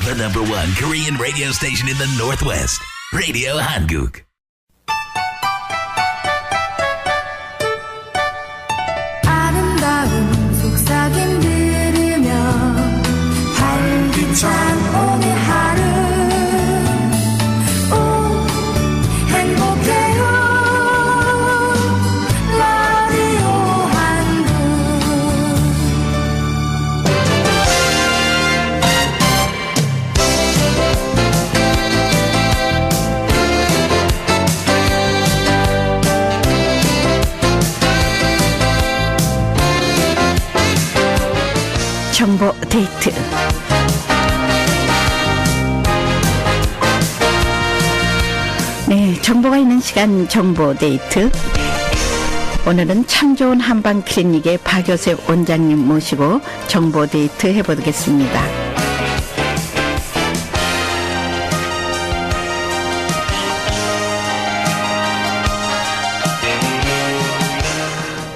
The number one Korean radio station in the Northwest. Radio Hanguk. 아름다운 속삭임 들으며 활기찬 오늘 하루 오 행복해요 라디오 한국 정보 데이트. 네, 정보가 있는 시간 정보 데이트. 오늘은 참 좋은 한방 클리닉의 박요셉 원장님 모시고 정보 데이트 해보겠습니다.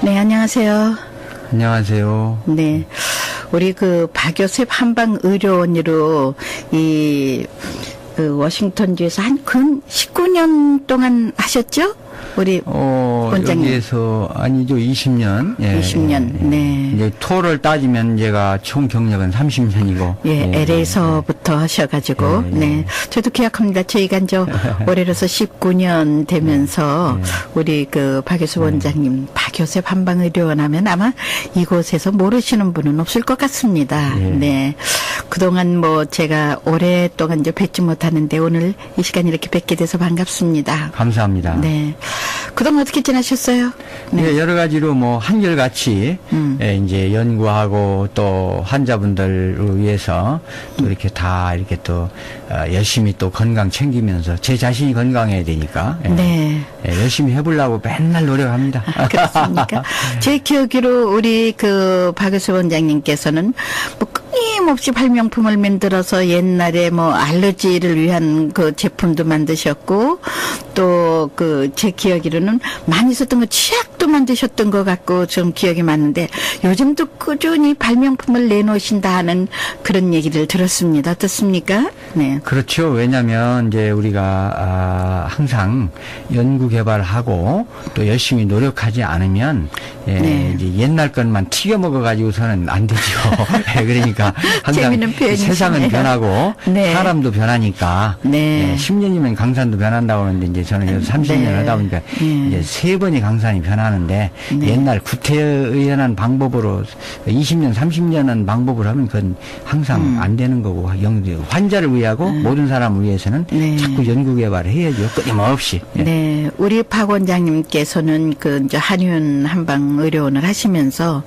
네, 안녕하세요. 안녕하세요. 네. 우리 그 박요셉 한방 의료원으로 그 워싱턴주에서 한 근 19년 동안 하셨죠? 우리 원장님. 여기에서 아니죠, 20년. 예, 20년. 예. 네. 이제 토를 따지면 제가 총 경력은 30년이고. 예, LA에서부터 하셔가지고, 예, 예. 네. 저도 기억합니다. 저희가 이제 올해로서 19년 되면서, 우리 그 박요셉 원장님, 박요셉 한방의료원 하면 아마 이곳에서 모르시는 분은 없을 것 같습니다. 예. 네. 그동안 뭐 제가 오랫동안 이제 뵙지 못하는데 오늘 이 시간 이렇게 뵙게 돼서 반갑습니다. 감사합니다. 네. 그동안 어떻게 지나셨어요? 네. 여러 가지로 뭐 한결같이 예, 이제 연구하고 또 환자분들을 위해서 또 이렇게 다 이렇게 또 열심히 또 건강 챙기면서 제 자신이 건강해야 되니까 예, 네. 예, 열심히 해보려고 맨날 노력합니다. 그렇습니까? 제 기억으로 우리 그 박요셉 원장님께서는 뭐 끊임없이 발명품을 만들어서 옛날에 뭐 알러지를 위한 그 제품도 만드셨고 또 그 제 기억으로는 많이 썼던 거 치약도 만드셨던 것 같고 좀 기억이 많은데 요즘도 꾸준히 발명품을 내놓으신다 하는 그런 얘기를 들었습니다. 어떻습니까? 네. 그렇죠. 왜냐하면 이제 우리가 항상 연구 개발하고 또 열심히 노력하지 않으면 예, 네. 이제 옛날 것만 튀겨 먹어가지고서는 안 되죠. 예, 그러니까 항상 재미있는 표현이시네요. 세상은 변하고 네. 사람도 변하니까 네. 예, 10년이면 강산도 변한다고 하는데 이제 저는 여기서 30년 네. 하다 보니까 이제 3번이 강산이 변하는데 네. 옛날 구태의연한 방법으로 20년, 30년은 방법을 하면 그건 항상 안 되는 거고 환자를 위하고 모든 사람을 위해서는 네. 자꾸 연구 개발을 해야죠. 끊임없이. 예. 네, 우리 박 원장님께서는 그 이제 한의원 한방 의료원을 하시면서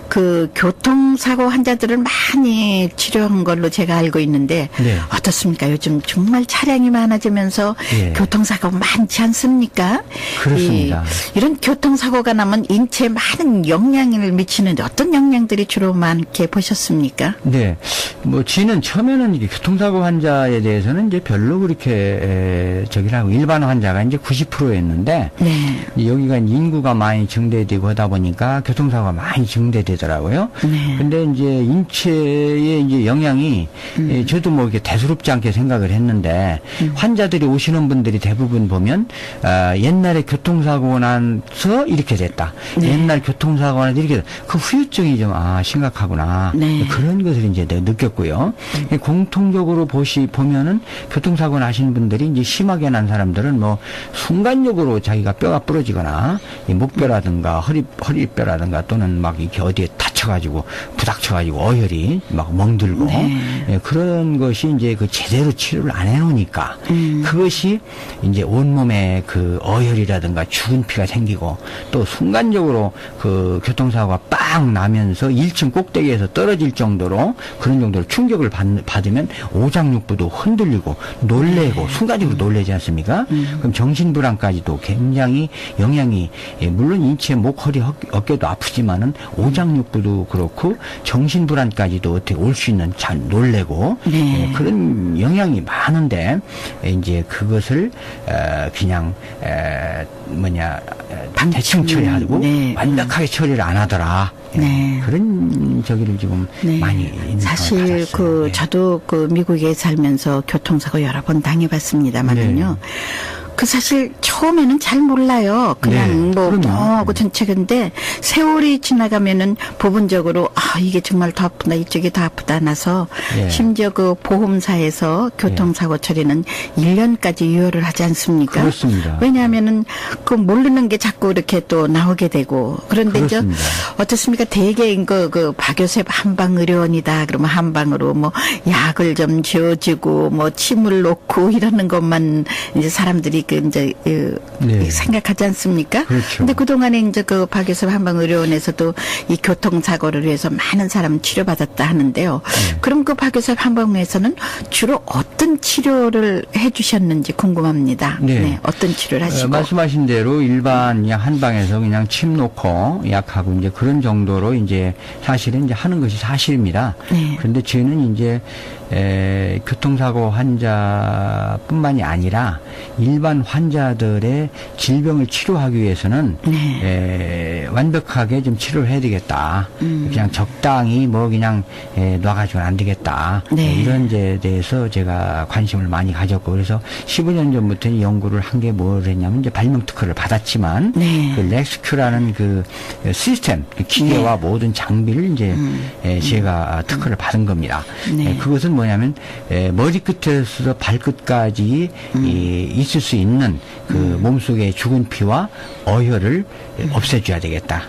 그 교통사고 환자들을 많이 치료한 걸로 제가 알고 있는데 네. 어떻습니까? 요즘 정말 차량이 많아지면서 예. 교통사고 많지 않습니까? 그렇습니다. 이런 교통사고가 나면 인체에 많은 영향을 미치는데 어떤 영향들이 주로 많게 보셨습니까? 네. 뭐, 지는 처음에는 이게 교통사고 환자에 대해서는 이제 별로 그렇게, 저기라고 일반 환자가 이제 90%였는데, 네. 여기가 인구가 많이 증대되고 하다 보니까 교통사고가 많이 증대되더라고요. 네. 근데 이제 인체의 이제 영향이, 예, 저도 뭐 이렇게 대수롭지 않게 생각을 했는데, 환자들이 오시는 분들이 대부분 보면, 옛날에 교통사고 나서 이렇게 됐다. 네. 옛날 교통사고 나서 이렇게 됐다. 그 후유증이 좀, 심각하구나. 네. 그런 것을 이제 내가 느꼈고요. 공통적으로 보면은 교통사고 나신 분들이 이제 심하게 난 사람들은 뭐 순간적으로 자기가 뼈가 부러지거나 이 목뼈라든가 허리뼈라든가 또는 막 이렇게 어디에 다쳐가지고 부닥쳐가지고 어혈이 막 멍들고 네. 예, 그런 것이 이제 그 제대로 치료를 안 해놓으니까 그것이 이제 온몸에 그 어혈이라든가 죽은 피가 생기고 또 순간적으로 그 교통사고가 빵 나면서 1층 꼭대기에서 떨어질 정도로 그런 정도로 충격을 받으면 오장육부도 흔들리고 놀래고 순간적으로 놀래지 않습니까? 그럼 정신불안까지도 굉장히 영향이 물론 인체 목, 허리, 어깨도 아프지만은 오장육부도 그렇고 정신불안까지도 어떻게 올 수 있는 잘 놀래고 네. 그런 영향이 많은데 이제 그것을 그냥 대충 대충 처리하고 네. 완벽하게 처리를 안 하더라. 예, 네. 그런 저기를 지금 네. 많이 있는 사실 상황을 받았어요. 네. 저도 미국에 살면서 교통사고 여러 번 당해봤습니다만은요. 그 사실 처음에는 잘 몰라요. 그냥 네, 뭐 그럼요. 하고 전체근데 세월이 지나가면은 부분적으로 이게 정말 더 아프다 이쪽이 더 아프다 나서 예. 심지어 그 보험사에서 교통사고 처리는 1년까지 유효를 하지 않습니까? 그렇습니다. 왜냐하면은 그 모르는 게 자꾸 이렇게 또 나오게 되고 그런데 이제 그렇습니다. 어떻습니까? 대개 그 박요셉 한방의료원이다 그러면 한방으로 뭐 약을 좀 지어주고 뭐 침을 놓고 이러는 것만 이제 사람들이 네. 생각하지 않습니까? 그렇죠. 근데 그동안에 이제 그 박요셉 한방의료원에서도 이 교통사고를 위해서 많은 사람 치료받았다 하는데요. 네. 그럼 그 박요셉 한방에서는 주로 어떤 치료를 해주셨는지 궁금합니다. 네. 어떤 치료를 하시고. 말씀하신 대로 일반 그냥 한방에서 그냥 침 놓고 약하고 이제 그런 정도로 이제 사실은 이제 하는 것이 사실입니다. 네. 그런데 저희는 이제 교통사고 환자뿐만이 아니라 일반 환자들의 질병을 치료하기 위해서는 완벽하게 좀 치료를 해야 되겠다. 그냥 적당히 뭐 그냥 놔가지고는 안 되겠다. 네. 이런 데에 대해서 제가 관심을 많이 가졌고 그래서 15년 전부터 연구를 한 게 뭘 했냐면 이제 발명 특허를 받았지만 네. 그 렉스큐라는 그 시스템, 그 기계와 모든 장비를 이제 제가 특허를 받은 겁니다. 네. 그것은 뭐냐면 머리끝에서 발끝까지 있을 수 있는 그 몸속의 죽은 피와 어혈을 없애줘야 되겠다.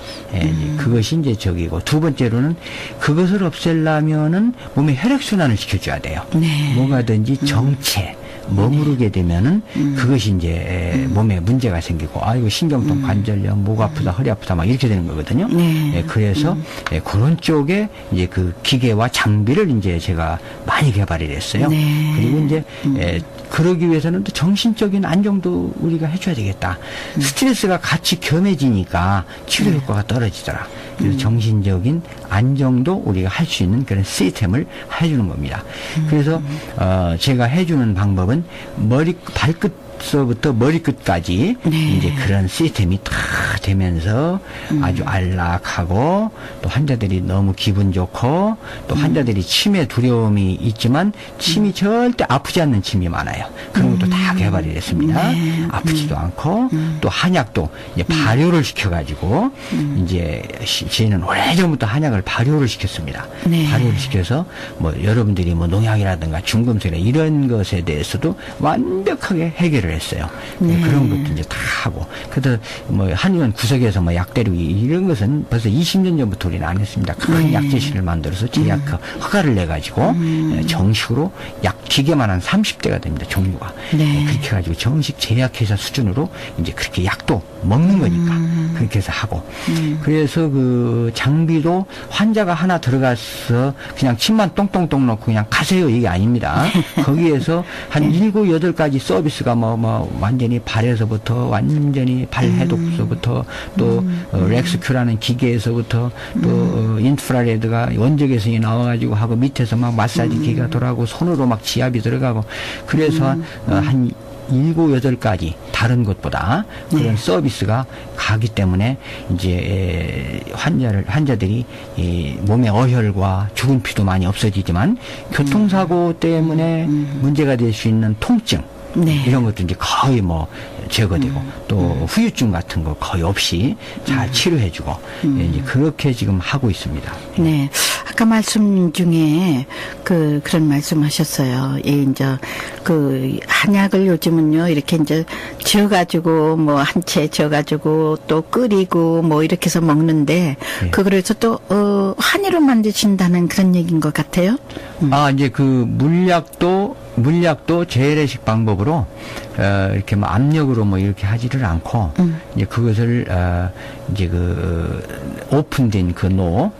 그것이 이제 저기고 두 번째로는 그것을 없애려면은 몸에 혈액순환을 시켜줘야 돼요. 네. 뭐가든지 정체 머무르게 되면은 그것이 이제 몸에 문제가 생기고 이거 신경통 관절염 목 아프다 허리 아프다 막 이렇게 되는 거거든요. 네. 그래서 그런 쪽에 이제 그 기계와 장비를 이제 제가 많이 개발을 했어요. 네. 그리고 이제 그러기 위해서는 또 정신적인 안정도 우리가 해줘야 되겠다. 스트레스가 같이 겸해지니까 치료 효과가 떨어지더라. 그래서 정신적인 안정도 우리가 할 수 있는 그런 시스템을 해주는 겁니다. 그래서 제가 해주는 방법은 발끝서부터 머리끝까지 이제 그런 시스템이 다 되면서 아주 안락하고 또 환자들이 너무 기분 좋고 또 환자들이 침에 두려움이 있지만 침이 절대 아프지 않는 침이 많아요. 그런 것도 다 개발이 됐습니다. 아프지도 않고 또 한약도 이제 발효를 시켜가지고 이제 저희는 오래전부터 한약을 발효를 시켰습니다. 네. 발효를 시켜서 뭐 여러분들이 뭐 농약이라든가 중금속이나 이런 것에 대해서도 완벽하게 해결을 했어요. 그런 것도 이제 다 하고 그래서 뭐 한의원 구석에서 뭐 약 때리고 이런 것은 벌써 20년 전부터 우리는 안 했습니다. 큰 약제실을 만들어서 제약 허가를 내가지고 정식으로 약 기계만 한 30대가 됩니다. 종류가. 네. 그렇게 해가지고 정식 제약회사 수준으로 이제 그렇게 약도 먹는 거니까 그렇게 해서 하고 그래서 그 장비도 환자가 하나 들어가서 그냥 침만 똥똥똥 넣고 그냥 가세요 이게 아닙니다. 거기에서 한 7, 8가지 서비스가 뭐 완전히 발에서부터 완전히 발 해독서부터 또 렉스큐라는 기계에서부터 또 인프라레드가 원적외선이 나와가지고 하고 밑에서 막 마사지 기계가 돌아가고 손으로 막 지압이 들어가고 그래서 한 7, 8가지 다른 것보다 그런 서비스가 가기 때문에 이제 환자들이 이 몸의 어혈과 죽은 피도 많이 없어지지만 교통사고 때문에 문제가 될 수 있는 통증 네. 이런 것도 이제 거의 뭐 제거되고 또 후유증 같은 거 거의 없이 잘 치료해주고 이제 그렇게 지금 하고 있습니다. 네. 아까 말씀 중에 그런 말씀하셨어요. 이제 그 한약을 요즘은요 이렇게 이제 지어가지고 뭐 한 채 지어가지고 또 끓이고 뭐 이렇게 해서 먹는데 네. 그래서 또 한의로 만드신다는 그런 얘기인 것 같아요. 이제 그 물약도 재래식 방법으로 이렇게 뭐 압력으로 뭐 이렇게 하지를 않고 이제 그것을 이제 그 오픈된 그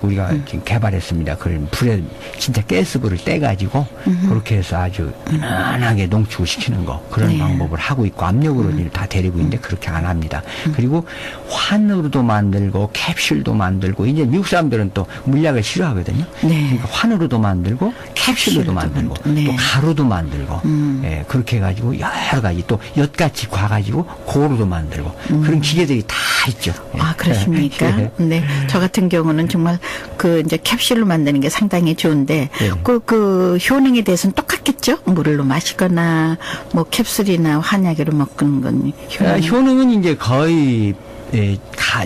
우리가 지금 개발했습니다. 그걸 불에 진짜 가스불을 떼가지고 그렇게 해서 아주 은은하게 농축을 시키는 거 그런 네. 방법을 하고 있고 압력으로 다 데리고 있는데 그렇게 안 합니다. 그리고 환으로도 만들고 캡슐도 만들고 이제 미국 사람들은 또 물약을 싫어하거든요. 네. 그러니까 환으로도 만들고 캡슐로도 만들고 네. 또 가루도 만들고 만들고, 예, 그렇게 해가지고 여러 가지 또 엿같이 과가지고 고루도 만들고 그런 기계들이 다 있죠. 예. 아, 그렇습니까? 예. 네. 저 같은 경우는 정말 그 이제 캡슐로 만드는 게 상당히 좋은데 예. 그 효능에 대해서는 똑같겠죠? 물로 마시거나 뭐 캡슐이나 한약으로 먹는 건 효능은 이제 거의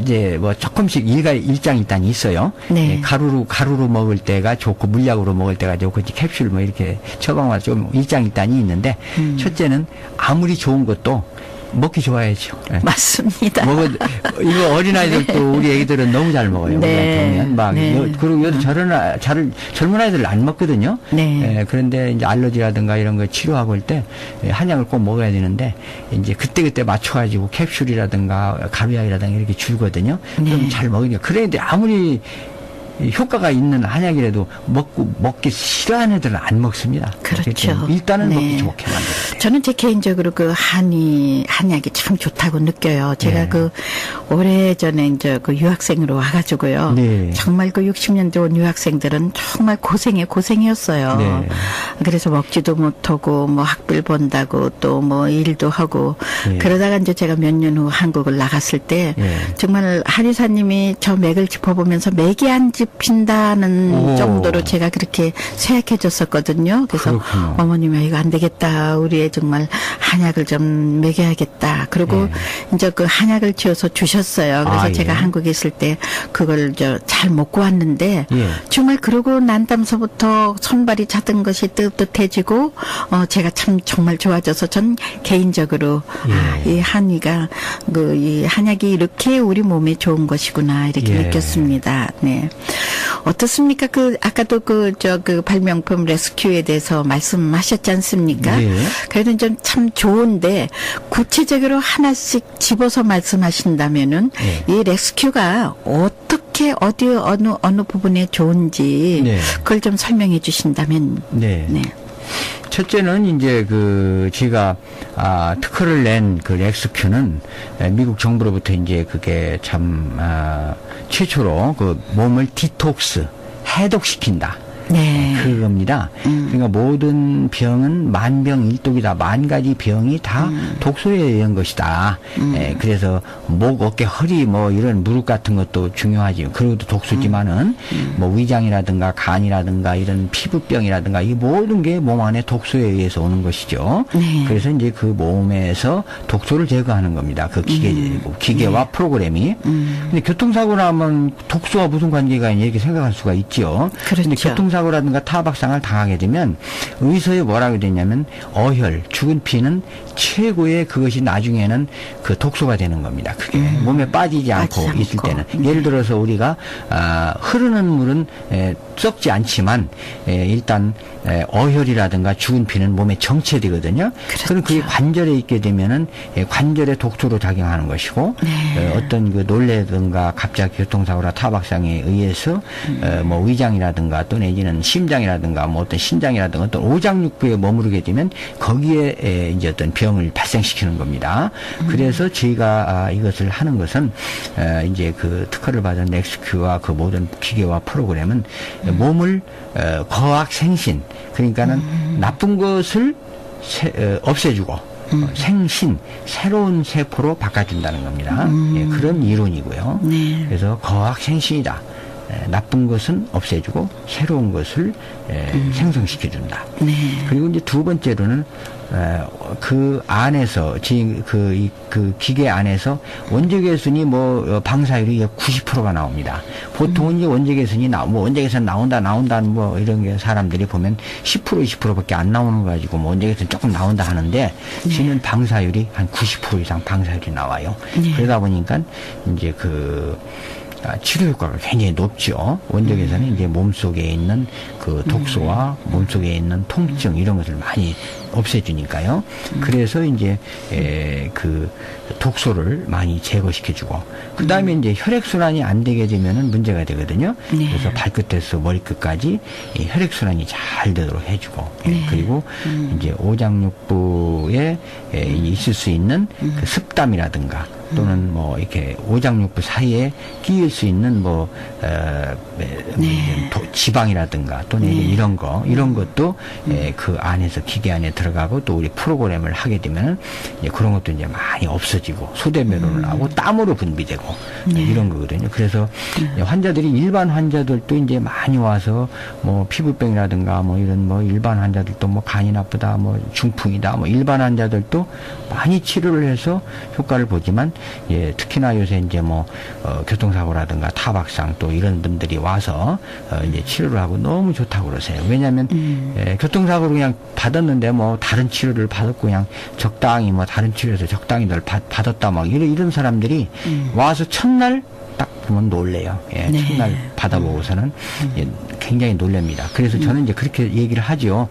이제 뭐 조금씩 일장일단이 있어요. 네. 예, 가루로 먹을 때가 좋고 물약으로 먹을 때가 좋고 이제 캡슐 뭐 이렇게 처방만 좀 일장일단이 있는데 첫째는 아무리 좋은 것도 먹기 좋아야죠. 예. 맞습니다. 이거 어린아이들도 우리 애기들은 너무 잘 먹어요. 네. 보면 막 네. 그리고 요즘 젊은 아이들 안 먹거든요. 네. 예, 그런데 이제 알러지라든가 이런 거 치료하고 할 때 한약을 꼭 먹어야 되는데 이제 그때 맞춰가지고 캡슐이라든가 가루약이라든가 이렇게 주거든요. 그럼 네. 잘 먹으니까 그런데 아무리 효과가 있는 한약이라도 먹기 싫어하는 애들은 안 먹습니다. 그렇죠. 일단은 네. 먹기 좋게 만들어야 돼요. 저는 제 개인적으로 그 한약이 참 좋다고 느껴요. 제가 네. 그 오래전에 이제 그 유학생으로 와가지고요. 네. 정말 그 60년대 온 유학생들은 정말 고생이었어요. 네. 그래서 먹지도 못하고 뭐 학비를 번다고 또 뭐 일도 하고 네. 그러다가 이제 제가 몇 년 후 한국을 나갔을 때 네. 정말 한의사님이 저 맥을 짚어보면서 맥이 안 짚힌다는 오. 정도로 제가 그렇게 쇠약해졌었거든요. 그래서 그렇군요. 어머님이 이거 안 되겠다. 우리 애 정말 한약을 좀 먹여야겠다. 그리고 예. 이제 그 한약을 지어서 주셨어요. 그래서 아, 제가 예. 한국에 있을 때 그걸 잘 먹고 왔는데 예. 정말 그러고 난 다음서부터 손발이 차던 것이 뜨뜻해지고 제가 참 정말 좋아져서 전 개인적으로 예. 이 한의가 이 한약이 이렇게 우리 몸에 좋은 것이구나 이렇게 예. 느꼈습니다. 네. 어떻습니까? 아까도 그 발명품 레스큐에 대해서 말씀하셨지 않습니까? 예. 그래도 좀 참 좋은데 구체적으로 하나씩 집어서 말씀하신다면은 예. 이 레스큐가 어떻게 어느 부분에 좋은지 네. 그걸 좀 설명해 주신다면 네. 네. 첫째는 이제 제가 특허를 낸 그 렉스큐는 미국 정부로부터 이제 그게 참 최초로 그 몸을 디톡스 해독시킨다. 네. 그겁니다. 그러니까 모든 병은 만병일독이다. 만 가지 병이 다 독소에 의한 것이다. 그래서 목, 어깨, 허리 뭐 이런 무릎 같은 것도 중요하지. 그리고 독소지만은 뭐 위장이라든가 간이라든가 이런 피부병이라든가 이 모든 게 몸 안에 독소에 의해서 오는 것이죠. 네. 그래서 이제 그 몸에서 독소를 제거하는 겁니다. 그 기계와 네. 프로그램이. 근데 교통사고 나면 독소와 무슨 관계가 있냐 이렇게 생각할 수가 있죠. 그렇죠. 근데 교통사고라든가 타박상을 당하게 되면 의서에 뭐라고 되냐면 어혈, 죽은 피는 최고의 그것이 나중에는 그 독소가 되는 겁니다. 그게 몸에 빠지지 않고 빠지지 있을 않고. 때는. 예를 들어서 우리가 흐르는 물은 썩지 않지만 일단 어혈이라든가 죽은 피는 몸에 정체되거든요. 그럼 그게 관절에 있게 되면은 관절에 독소로 작용하는 것이고 네. 어떤 그 놀래든가 갑자기 교통사고나 타박상에 의해서 뭐 위장이라든가 또 내지는 심장이라든가 뭐 어떤 신장이라든가 어떤 오장육부에 머무르게 되면 거기에 이제 어떤 병을 발생시키는 겁니다. 그래서 저희가 이것을 하는 것은 이제 그 특허를 받은 렉스큐와 그 모든 기계와 프로그램은 몸을 거학생신 그러니까는 나쁜 것을 없애주고 생신 새로운 세포로 바꿔준다는 겁니다. 예, 그런 이론이고요. 네. 그래서 거학생신이다. 나쁜 것은 없애주고 새로운 것을 생성시켜준다. 네. 그리고 이제 두 번째로는 그 안에서 그 기계 안에서 원적외선이 뭐 방사율이 90%가 나옵니다. 보통은 이제 원적외선이 원적외선 나온다 뭐 이런 게 사람들이 보면 10% 20%밖에 안 나오는 거 가지고 뭐 원적외선 조금 나온다 하는데 지는 방사율이 한 90% 이상 방사율이 나와요. 네. 그러다 보니까 이제 치료 효과가 굉장히 높죠. 원적외선은 이제 몸속에 있는 그 독소와 몸속에 있는 통증 이런 것을 많이 없애주니까요. 그래서 이제 그 독소를 많이 제거시켜주고 그 다음에 이제 혈액순환이 안 되게 되면은 문제가 되거든요. 네. 그래서 발끝에서 머리끝까지 혈액순환이 잘 되도록 해주고 네. 그리고 이제 오장육부에 있을 수 있는 그 습담이라든가 또는 뭐 이렇게 오장육부 사이에 끼일 수 있는 뭐 지방이라든가 또는 이런 것도 그 안에서 기계 안에 들어가고 또 우리 프로그램을 하게 되면 그런 것도 이제 많이 없어지고 소대면으로 나오고 땀으로 분비되고 이런 거거든요. 그래서 환자들이 일반 환자들도 이제 많이 와서 뭐 피부병이라든가 뭐 이런 뭐 일반 환자들도 뭐 간이 나쁘다 뭐 중풍이다 뭐 일반 환자들도 많이 치료를 해서 효과를 보지만 특히나 요새 이제 뭐 교통사고라든가 타박상 또 이런 분들이 와서 이제 치료를 하고 너무 좋다고 그러세요. 왜냐하면 교통사고를 그냥 받았는데 뭐 다른 치료를 받았고 그냥 적당히 뭐 다른 치료에서 적당히들 받았다 막 이런 사람들이 와서 첫날 딱 보면 놀래요. 첫날 받아보고서는 굉장히 놀랍니다. 그래서 저는 이제 그렇게 얘기를 하죠.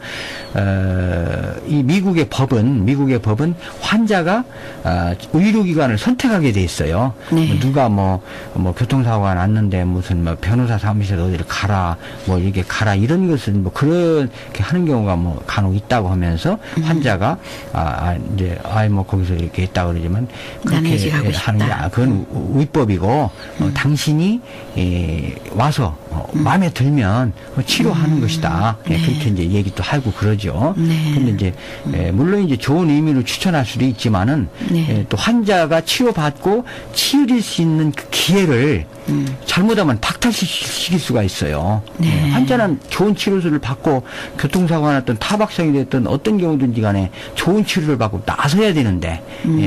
이 미국의 법은 환자가 의료기관을 선택하게 돼 있어요. 누가 뭐 교통사고가 났는데 무슨 뭐 변호사 사무실에 어디를 가라 뭐 이렇게 가라 이런 것은 뭐 그렇게 하는 경우가 뭐 간혹 있다고 하면서 환자가 이제 뭐 거기서 이렇게 했다 그러지만 그렇게 하는 게 그건 위법이고 당신이 와서 마음에 들면 치료하는 것이다. 그렇게 이제 얘기도 하고 그러죠. 근데 이제 물론 이제 좋은 의미로 추천할 수도 있지만은 또 환자가 치료받고 치유될 수 있는 그 기회를 잘못하면 박탈시킬 수가 있어요. 환자는 좋은 치료를 받고 교통사고가 났든 타박상이 됐든 어떤 경우든지 간에 좋은 치료를 받고 나서야 되는데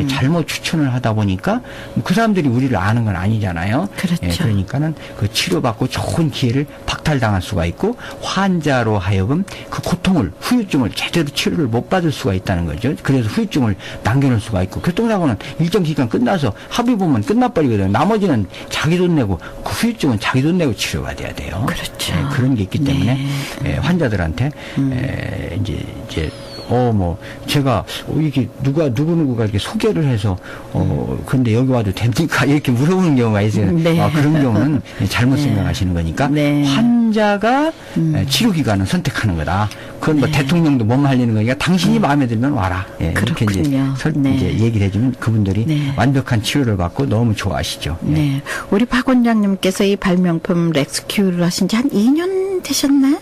잘못 추천을 하다 보니까 그 사람들이 우리를 아는 건 아니잖아요. 그렇죠. 그러니까는 그 치료받고 좋은 기회를 박탈당할 수가 있고 환자로 하여금 그 고통을 후유증을 제대로 치료를 못 받을 수가 있다는 거죠. 그래서 후유증을 남겨놓을 수가 있고 교통사고는 일정 기간 끝나서 합의 보면 끝나버리거든요. 나머지는 자기 돈 내고 그 후유증은 자기 돈 내고 치료받아야 돼요. 그렇죠. 그런 게 있기 때문에 환자들한테 이제 뭐 제가 이게 누구누구가 이렇게 소개를 해서 근데 여기 와도 됩니까? 이렇게 물어보는 경우가 있어요. 그런 경우는 잘못 생각하시는 거니까 환자가 치료기관을 선택하는 거다. 그건 뭐 대통령도 못 말리는 거니까 당신이 마음에 들면 와라. 이렇게 이제 얘기를 해주면 그분들이 완벽한 치료를 받고 너무 좋아하시죠. 우리 박 원장님께서 이 발명품 렉스큐를 하신 지 한 2년 되셨나요?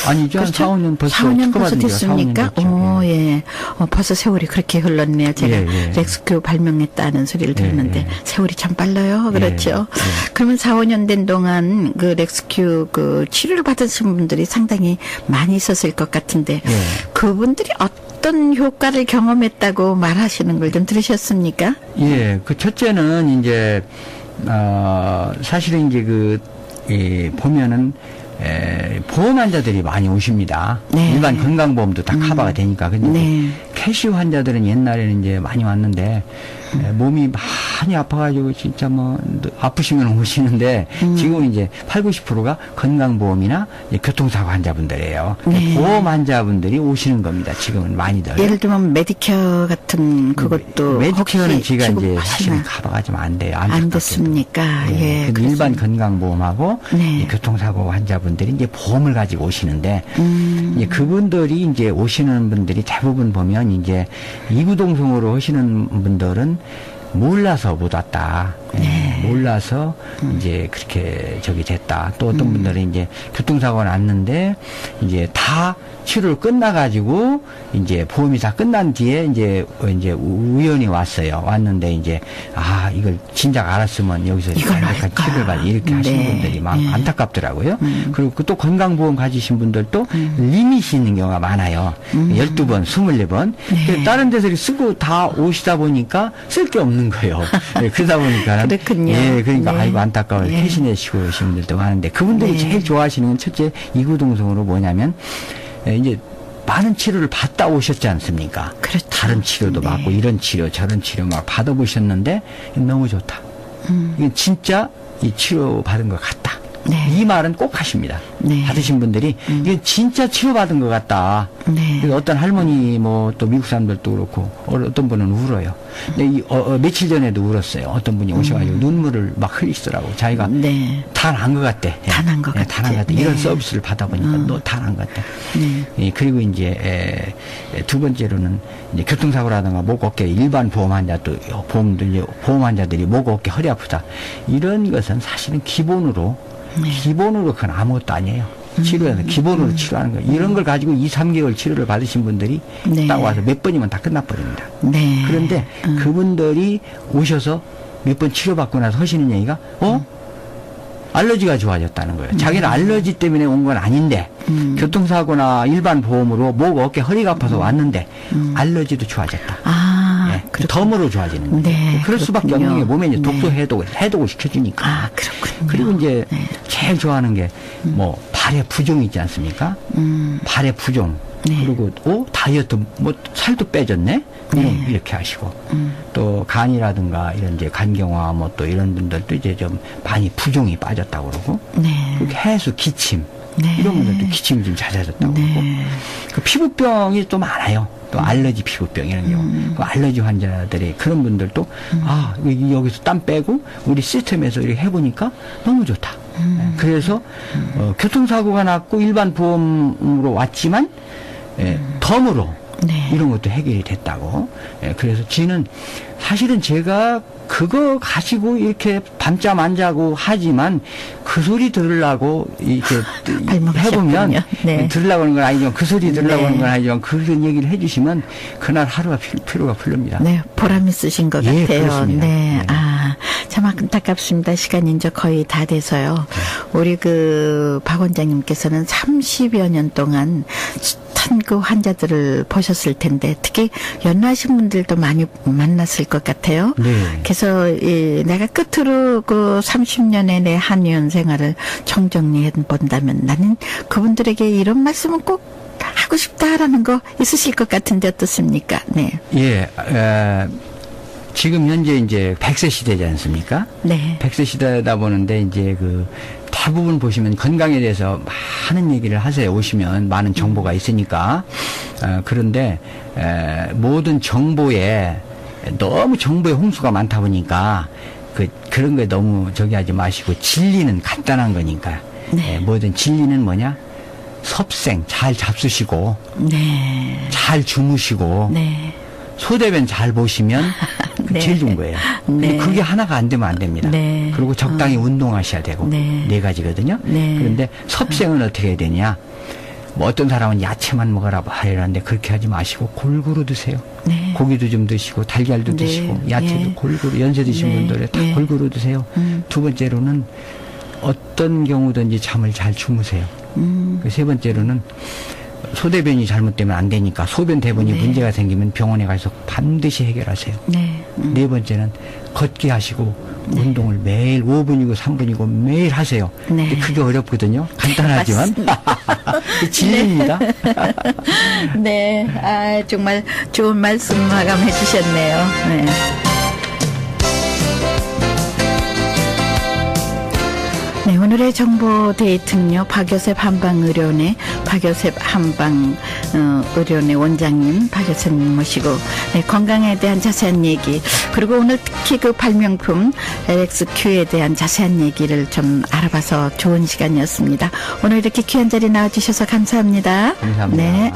아니죠. 그렇죠? 한 4, 5년 벌써 4, 5년 벌써 됐습니까? 4, 5년 벌써 세월이 그렇게 흘렀네요. 제가 렉스큐 발명했다는 소리를 들었는데 세월이 참 빨라요. 그렇죠. 그러면 4, 5년 된 동안 그 렉스큐 그 치료를 받으신 분들이 상당히 많이 있었을 것 같은데 그분들이 어떤 효과를 경험했다고 말하시는 걸 좀 들으셨습니까? 그 첫째는 이제 사실은 이제 보면은 보험 환자들이 많이 오십니다. 일반 건강보험도 다 커버가 되니까. 근데 캐시오 환자들은 옛날에는 이제 많이 왔는데 몸이 많이 아파가지고 진짜 뭐 아프시면 오시는데 지금은 이제 80~90%가 건강보험이나 교통사고 환자분들이에요. 보험 환자분들이 오시는 겁니다. 지금은 많이들. 예를 들면 메디케어 같은 그것도 메디케어는 제가 이제 사실은 커버가 좀 안 돼요. 안 됐습니까? 근데 일반 건강보험하고 교통사고 환자분들이 이제 보험을 가지고 오시는데 이제 그분들이 이제 오시는 분들이 대부분 보면 이제 이구동성으로 하시는 분들은 몰라서 못 왔다. 몰라서 이제 그렇게 됐다. 또 어떤 분들은 이제 교통사고가 났는데 이제 다 치료를 끝나가지고 이제 보험이 다 끝난 뒤에 이제 우연히 왔어요. 왔는데 이제 이걸 진작 알았으면 여기서 완벽한 치료를 받 이렇게 하시는 분들이 막 안타깝더라고요. 그리고 또 건강보험 가지신 분들도 리밋이 있는 경우가 많아요. 12번, 24번. 다른 데서 쓰고 다 오시다 보니까 쓸 게 없는 거예요. 그러다 보니까 그렇군요. 그러니까 아이고 안타까워 캐시내시고 오신 분들도 많은데 그분들이 제일 좋아하시는 건 첫째 이구동성으로 뭐냐면 이제 많은 치료를 받다 오셨지 않습니까? 그렇죠. 다른 치료도 받고 이런 치료 저런 치료 막 받아보셨는데 너무 좋다. 이건 진짜 이 치료 받은 것 같다. 네. 이 말은 꼭 하십니다. 네. 받으신 분들이 이게 진짜 치료받은 것 같다. 네. 그래서 어떤 할머니 뭐 또 미국 사람들도 그렇고 어떤 분은 울어요. 근데 며칠 전에도 울었어요. 어떤 분이 오셔가지고 눈물을 막 흘리시더라고. 자기가 네. 다 난 것 같대. 다 난 것 예, 다 난 것 같대. 같아. 이런 네. 서비스를 받아보니까 너 다 난 것 같대. 네. 예, 그리고 이제 두 번째로는 이제 교통사고라든가 목 어깨 일반 보험 환자들이 목 어깨 허리 아프다. 이런 것은 사실은 기본으로 그건 아무것도 아니에요. 치료해서 기본으로 치료하는 거예요. 이런 걸 가지고 2, 3개월 치료를 받으신 분들이 네. 딱 와서 몇 번이면 다 끝나버립니다. 네. 그런데 그분들이 오셔서 몇 번 치료받고 나서 하시는 얘기가 알러지가 좋아졌다는 거예요. 자기는 알러지 때문에 온 건 아닌데 교통사고나 일반 보험으로 목, 어깨, 허리가 아파서 왔는데 알러지도 좋아졌다. 아, 예, 그렇군요. 덤으로 좋아지는 거예요. 네, 그럴 수밖에 그렇군요. 없는 게 몸에 이제 독소 네. 해독을 시켜주니까. 아, 그렇군요. 그리고 이제 네. 제일 좋아하는 게 뭐 발의 부종 있지 않습니까? 발의 부종. 네. 그리고 다이어트 뭐 살도 빼졌네. 네. 이렇게 하시고 또 간이라든가 이런 이제 간경화 뭐 또 이런 분들도 이제 좀 많이 부종이 빠졌다고 그러고 네. 그리고 해수 기침 네. 이런 분들도 기침이 좀 잦아졌다고 네. 그러고 그 피부병이 또 많아요. 또 알러지 피부병 이런 경우 그 알러지 환자들이 그런 분들도 여기서 땀 빼고 우리 시스템에서 이렇게 해보니까 너무 좋다. 그래서 교통사고가 났고 일반 보험으로 왔지만 덤으로 네. 이런 것도 해결이 됐다고. 그래서 지는 사실은 제가 그거 가지고 이렇게 밤잠 안 자고 하지만 그 소리 들으려고 이렇게 해보면 네. 들으려고 하는 건 아니지만 그 소리 들으려고 네. 하는 건 아니지만 그런 얘기를 해주시면 그날 하루가 피로가 풀립니다. 네, 보람 있으신 것 예, 같아요. 그렇습니다. 네. 네. 아, 참 안타깝습니다. 시간이 이제 거의 다 돼서요. 우리 박 원장님께서는 30여 년 동안 숱한 그 환자들을 보셨을 텐데 특히 연로하신 분들도 많이 만났을 것 같아요. 네. 그래서 내가 끝으로 그 30년의 내 한의원 생활을 정정리해 본다면 나는 그분들에게 이런 말씀은 꼭 하고 싶다라는 거 있으실 것 같은데 어떻습니까? 네. 예, 지금 현재 이제 100세 시대지 않습니까? 네. 100세 시대다 보는데 이제 대부분 보시면 건강에 대해서 많은 얘기를 하세요. 오시면 많은 정보가 있으니까. 그런데 모든 정보에 너무 정보의 홍수가 많다 보니까 그런 거에 너무 하지 마시고 진리는 간단한 거니까. 네. 뭐든 진리는 뭐냐? 섭생 잘 잡수시고 네. 잘 주무시고 네. 소대변 잘 보시면 네. 제일 좋은 거예요. 근데 네. 그게 하나가 안 되면 안 됩니다. 네. 그리고 적당히 운동하셔야 되고 네. 네 가지거든요. 네. 그런데 섭생은 어떻게 해야 되냐? 뭐 어떤 사람은 야채만 먹어라 하려는데 그렇게 하지 마시고 골고루 드세요. 네. 고기도 좀 드시고 달걀도 네. 드시고 야채도 예. 골고루 연세 드신 네. 분들은 다 예. 골고루 드세요. 두 번째로는 어떤 경우든지 잠을 잘 주무세요. 세 번째로는 소대변이 잘못되면 안 되니까 소변 대변이 네. 문제가 생기면 병원에 가서 반드시 해결하세요. 네. 네 번째는 걷기 하시고 운동을 매일 5분이고 3분이고 매일 하세요. 네. 근데 그게 어렵거든요. 간단하지만 진리입니다. 네. 아, 정말 좋은 말씀 마감해 주셨네요. 네. 네, 오늘의 정보 데이트는요, 박요셉 한방의료원의 박요셉 한방의료원의 원장님 박요셉님 모시고, 네, 건강에 대한 자세한 얘기, 그리고 오늘 특히 그 발명품 LXQ에 대한 자세한 얘기를 좀 알아봐서 좋은 시간이었습니다. 오늘 이렇게 귀한 자리 나와주셔서 감사합니다. 감사합니다. 네.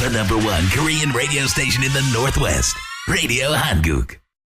The #1 Korean radio station in the Northwest, Radio Hanguk.